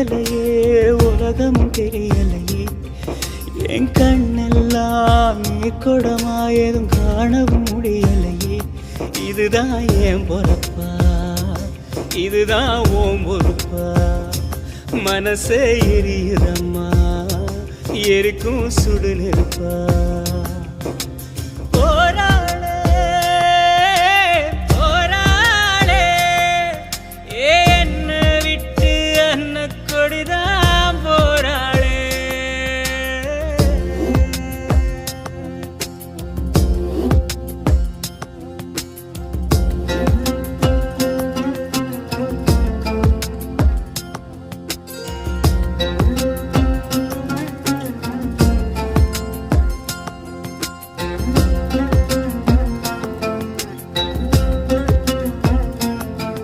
புரியலையே உலகமும் தெரியலையே என் கண்ணெல்லாம் நீ கொடமா எதுவும் காணவும் முடியலையே இதுதான் என் பொறப்பா இதுதான் ஓம் பொறுப்பா மனசே எரியுதம்மா எரிக்கும் சுடு நெருப்பா